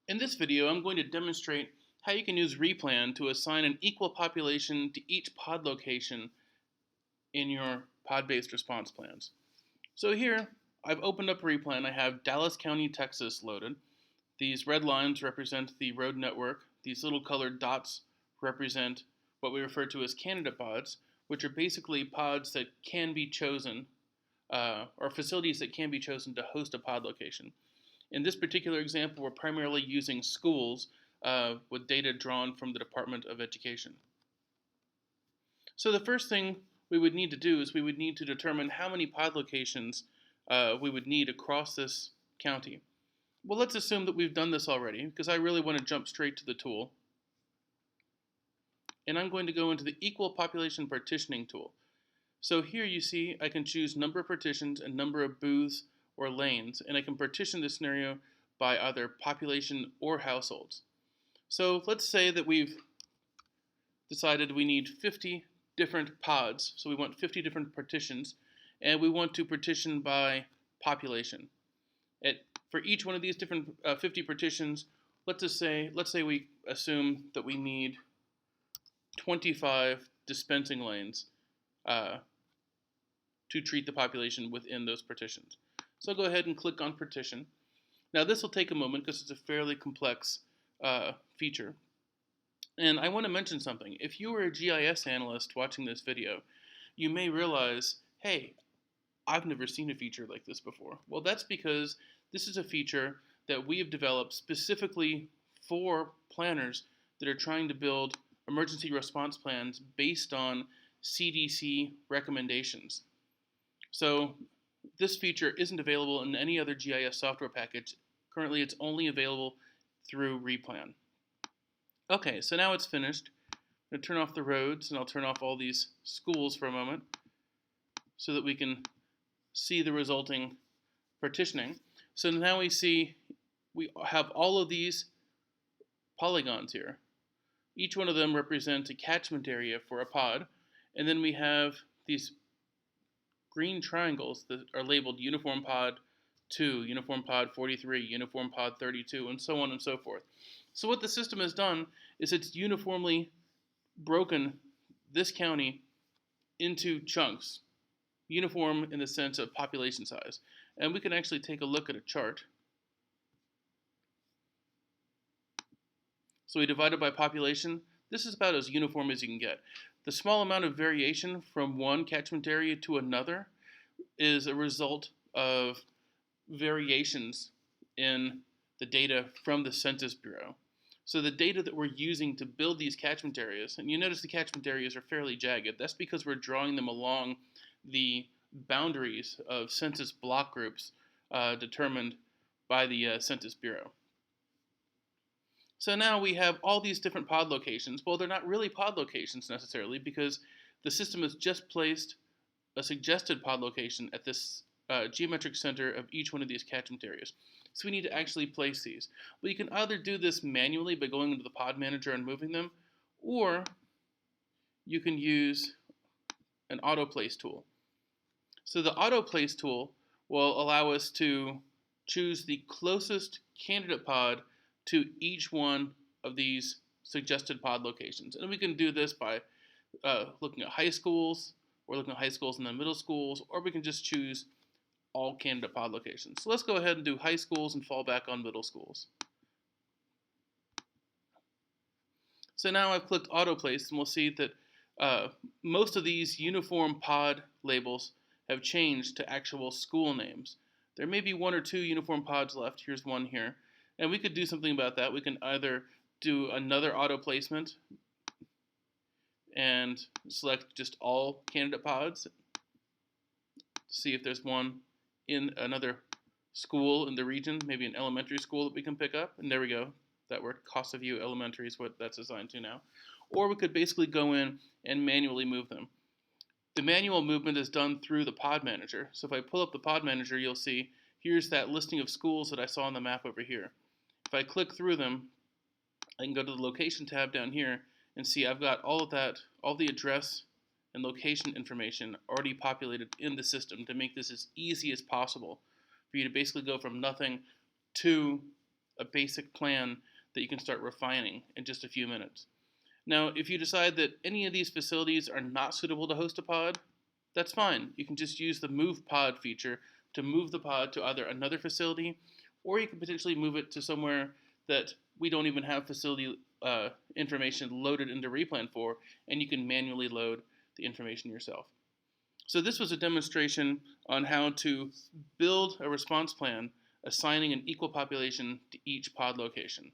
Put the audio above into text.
In this video, I'm going to demonstrate how you can use replan to assign an equal population to each pod location in your pod-based response plans. So here, I've opened up replan. I have Dallas County, Texas loaded. These red lines represent the road network. These little colored dots represent what we refer to as candidate pods, which are basically pods that can be chosen, or facilities that can be chosen to host a pod location. In this particular example, we're primarily using schools with data drawn from the Department of Education. So the first thing we would need to do is we would need to determine how many pod locations we would need across this county. Well, let's assume that we've done this already, because I really want to jump straight to the tool. And I'm going to go into the Equal Population Partitioning tool. So here you see I can choose number of partitions and number of booths or lanes, and I can partition the scenario by either population or households. So let's say that we've decided we need 50 different pods, so we want 50 different partitions, and we want to partition by population. For each one of these different 50 partitions, let's say we assume that we need 25 dispensing lanes to treat the population within those partitions. So I'll go ahead and click on partition. Now this will take a moment because it's a fairly complex feature. And I want to mention something. If you were a GIS analyst watching this video, you may realize, hey, I've never seen a feature like this before. Well, that's because this is a feature that we have developed specifically for planners that are trying to build emergency response plans based on CDC recommendations. So this feature isn't available in any other GIS software package. Currently, it's only available through replan. Okay, so now it's finished. I'm going to turn off the roads, and I'll turn off all these schools for a moment so that we can see the resulting partitioning. So now we see we have all of these polygons here. Each one of them represents a catchment area for a pod, and then we have these green triangles that are labeled Uniform Pod 2, Uniform Pod 43, Uniform Pod 32, and so on and so forth. So what the system has done is it's uniformly broken this county into chunks, uniform in the sense of population size. And we can actually take a look at a chart. So we divide it by population. This is about as uniform as you can get. The small amount of variation from one catchment area to another is a result of variations in the data from the Census Bureau. So the data that we're using to build these catchment areas, and you notice the catchment areas are fairly jagged, that's because we're drawing them along the boundaries of census block groups determined by the Census Bureau. So now we have all these different pod locations. Well, they're not really pod locations necessarily because the system has just placed a suggested pod location at this geometric center of each one of these catchment areas. So we need to actually place these. Well, you can either do this manually by going into the pod manager and moving them, or you can use an auto place tool. So the auto place tool will allow us to choose the closest candidate pod to each one of these suggested pod locations. And we can do this by looking at high schools, or looking at high schools and then middle schools, or we can just choose all candidate pod locations. So let's go ahead and do high schools and fall back on middle schools. So now I've clicked auto place, and we'll see that most of these uniform pod labels have changed to actual school names. There may be one or two uniform pods left. Here's one here. And we could do something about that. We can either do another auto placement and select just all candidate pods, see if there's one in another school in the region, maybe an elementary school that we can pick up. And there we go. That worked. Costa View Elementary is what that's assigned to now. Or we could basically go in and manually move them. The manual movement is done through the pod manager. So if I pull up the pod manager, you'll see here's that listing of schools that I saw on the map over here. If I click through them, I can go to the location tab down here and see I've got all of that, all the address and location information already populated in the system to make this as easy as possible for you to basically go from nothing to a basic plan that you can start refining in just a few minutes. Now, if you decide that any of these facilities are not suitable to host a pod, that's fine. You can just use the move pod feature to move the pod to either another facility, or you can potentially move it to somewhere that we don't even have facility information loaded into Replan for, and you can manually load the information yourself. So this was a demonstration on how to build a response plan assigning an equal population to each pod location.